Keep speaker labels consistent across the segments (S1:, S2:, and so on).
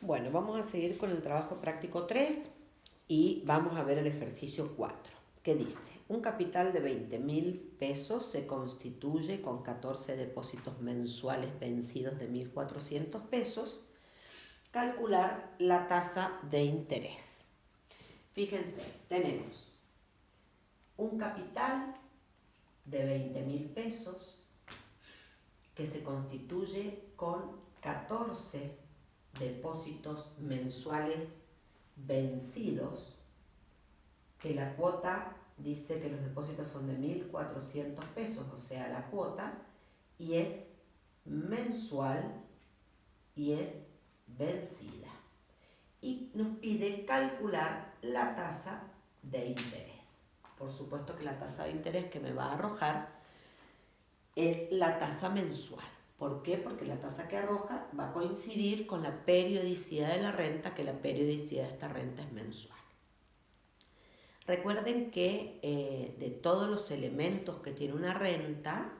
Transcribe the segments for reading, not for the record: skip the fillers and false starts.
S1: Bueno, vamos a seguir con el trabajo práctico 3 y vamos a ver el ejercicio 4, que dice: un capital de 20.000 pesos se constituye con 14 depósitos mensuales vencidos de 1.400 pesos. Calcular la tasa de interés. Fíjense, tenemos un capital de 20.000 pesos que se constituye con 14 depósitos mensuales vencidos, que la cuota dice que los depósitos son de 1.400 pesos, o sea, la cuota, y es mensual y es vencida. Y nos pide calcular la tasa de interés. Por supuesto que la tasa de interés que me va a arrojar es la tasa mensual. ¿Por qué? Porque la tasa que arroja va a coincidir con la periodicidad de la renta, que la periodicidad de esta renta es mensual. Recuerden que de todos los elementos que tiene una renta,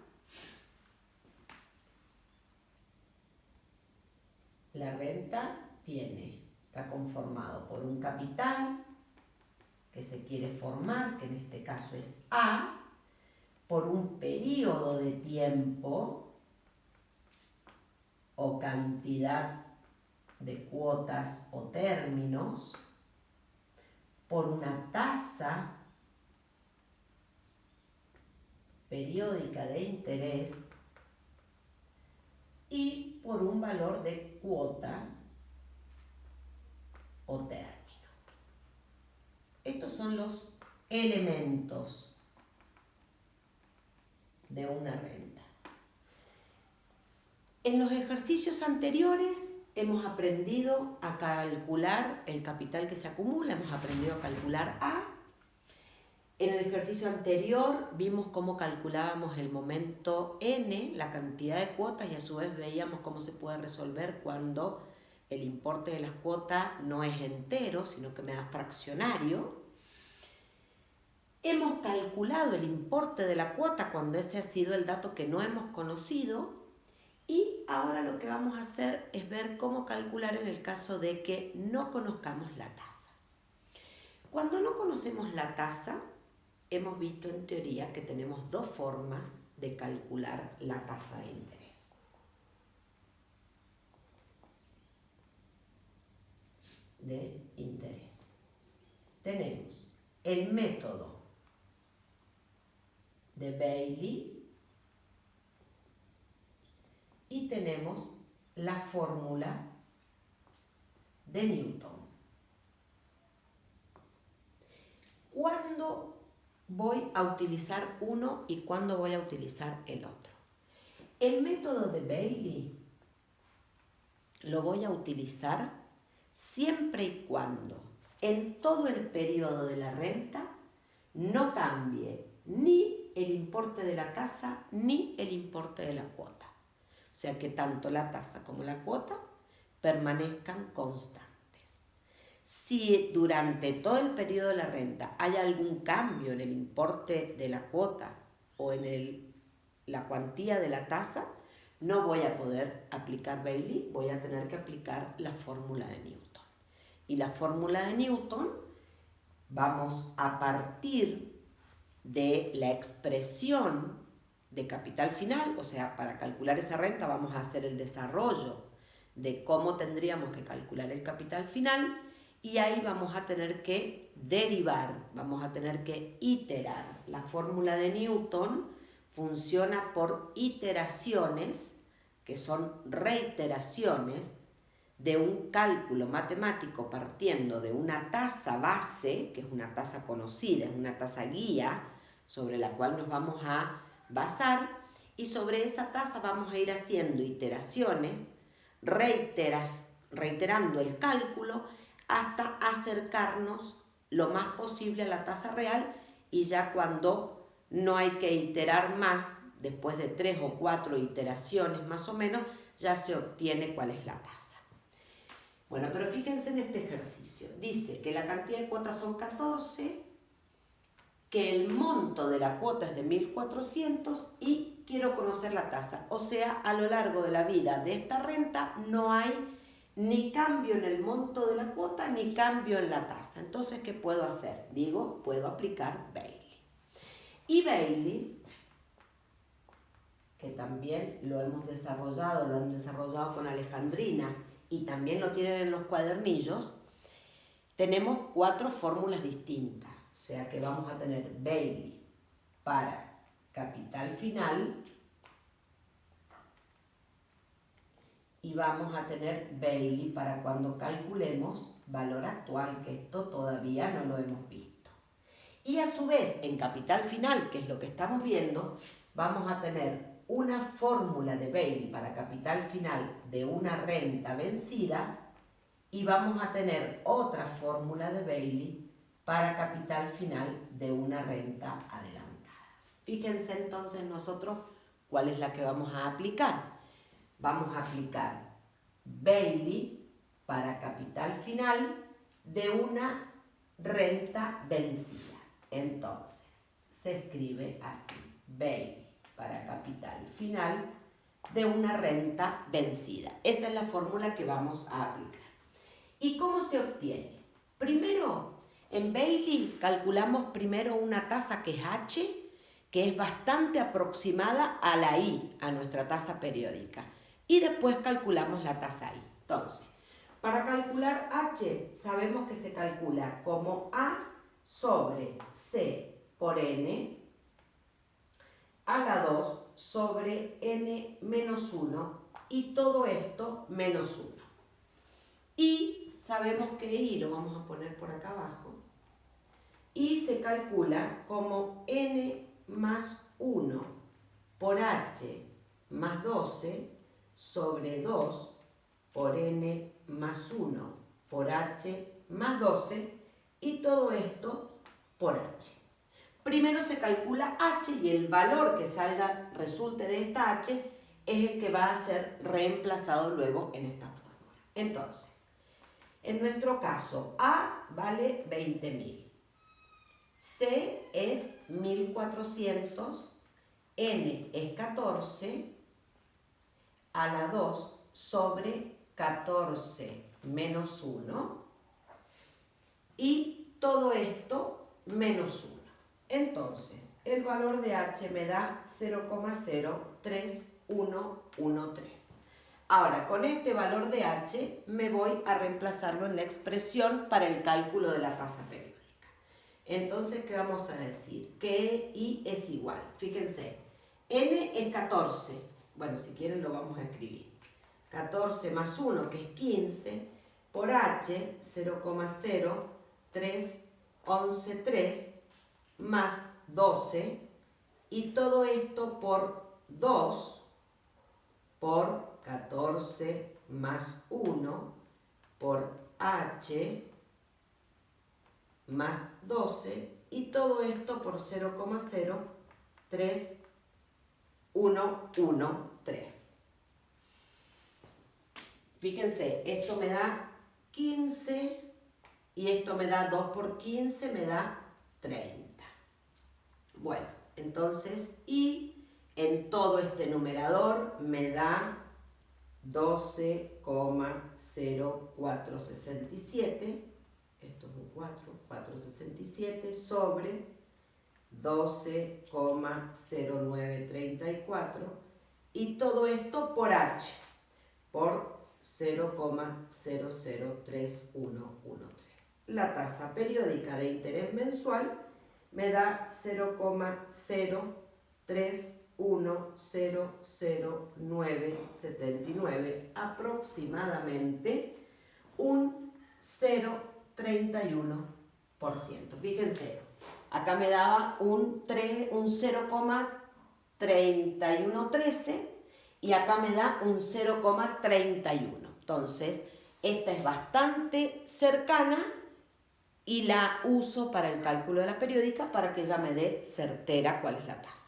S1: la renta está conformado por un capital que se quiere formar, que en este caso es A, por un periodo de tiempo o cantidad de cuotas o términos, por una tasa periódica de interés y por un valor de cuota o término. Estos son los elementos de una renta. En los ejercicios anteriores hemos aprendido a calcular el capital que se acumula, hemos aprendido a calcular A. En el ejercicio anterior vimos cómo calculábamos el momento N, la cantidad de cuotas, y a su vez veíamos cómo se puede resolver cuando el importe de las cuotas no es entero, sino que me da fraccionario. Hemos calculado el importe de la cuota cuando ese ha sido el dato que no hemos conocido. Y ahora lo que vamos a hacer es ver cómo calcular en el caso de que no conozcamos la tasa. Cuando no conocemos la tasa, hemos visto en teoría que tenemos dos formas de calcular la tasa de interés. Tenemos el método de Bailey y tenemos la fórmula de Newton. ¿Cuándo voy a utilizar uno y cuándo voy a utilizar el otro? El método de Bailey lo voy a utilizar siempre y cuando en todo el periodo de la renta no cambie ni el importe de la tasa ni el importe de la cuota. O sea que tanto la tasa como la cuota permanezcan constantes. Si durante todo el periodo de la renta hay algún cambio en el importe de la cuota o en la cuantía de la tasa, no voy a poder aplicar Bailey, voy a tener que aplicar la fórmula de Newton. Y la fórmula de Newton, vamos a partir de la expresión de capital final, o sea, para calcular esa renta vamos a hacer el desarrollo de cómo tendríamos que calcular el capital final, y ahí vamos a tener que derivar, vamos a tener que iterar. La fórmula de Newton funciona por iteraciones, que son reiteraciones de un cálculo matemático partiendo de una tasa base, que es una tasa conocida, es una tasa guía sobre la cual nos vamos a basar, y sobre esa tasa vamos a ir haciendo iteraciones, reiterando el cálculo hasta acercarnos lo más posible a la tasa real, y ya cuando no hay que iterar más, después de 3 o 4 iteraciones más o menos, ya se obtiene cuál es la tasa. Bueno, pero fíjense en este ejercicio. Dice que la cantidad de cuotas son 14, que el monto de la cuota es de 1.400 y quiero conocer la tasa. O sea, a lo largo de la vida de esta renta no hay ni cambio en el monto de la cuota, ni cambio en la tasa. Entonces, ¿qué puedo hacer? Digo, puedo aplicar Bailey. Y Bailey, que también lo han desarrollado con Alejandrina y también lo tienen en los cuadernillos, tenemos 4 fórmulas distintas. O sea que vamos a tener Bailey para capital final y vamos a tener Bailey para cuando calculemos valor actual, que esto todavía no lo hemos visto. Y a su vez, en capital final, que es lo que estamos viendo, vamos a tener una fórmula de Bailey para capital final de una renta vencida y vamos a tener otra fórmula de Bailey para capital final de una renta adelantada. Fíjense entonces nosotros cuál es la que vamos a aplicar. Vamos a aplicar Bailey para capital final de una renta vencida. Entonces, se escribe así, Bailey para capital final de una renta vencida. Esa es la fórmula que vamos a aplicar. ¿Y cómo se obtiene? Primero, en Bailey calculamos primero una tasa que es H, que es bastante aproximada a la I, a nuestra tasa periódica. Y después calculamos la tasa I. Entonces, para calcular H, sabemos que se calcula como A sobre C por N a la 2 sobre N menos 1 y todo esto menos 1. Y sabemos que I lo vamos a poner por acá abajo. Y se calcula como N más 1 por H más 12 sobre 2 por N más 1 por H más 12 y todo esto por H. Primero se calcula H y el valor que resulte de esta H es el que va a ser reemplazado luego en esta fórmula. Entonces, en nuestro caso, A vale 20.000, C es 1.400, N es 14, a la 2 sobre 14 menos 1 y todo esto menos 1. Entonces, el valor de H me da 0,03113. Ahora, con este valor de H me voy a reemplazarlo en la expresión para el cálculo de la tasa periódica. Entonces, ¿qué vamos a decir? Que I es igual. Fíjense, N es 14. Bueno, si quieren lo vamos a escribir. 14 más 1, que es 15, por H, 0,03113 más 12, y todo esto por 2 por 14 más 1 por H más 12 y todo esto por 0,03113. Fíjense, esto me da 15 y esto me da 2 por 15, me da 30. Bueno, entonces, y en todo este numerador me da 12,0467, esto es un 467 sobre 12,0934 y todo esto por H, por 0,003113. La tasa periódica de interés mensual me da 0,03100979, aproximadamente un 0,31%. Fíjense, acá me daba un 0,3113 y acá me da un 0,31. Entonces, esta es bastante cercana y la uso para el cálculo de la periódica para que ella me dé certera cuál es la tasa.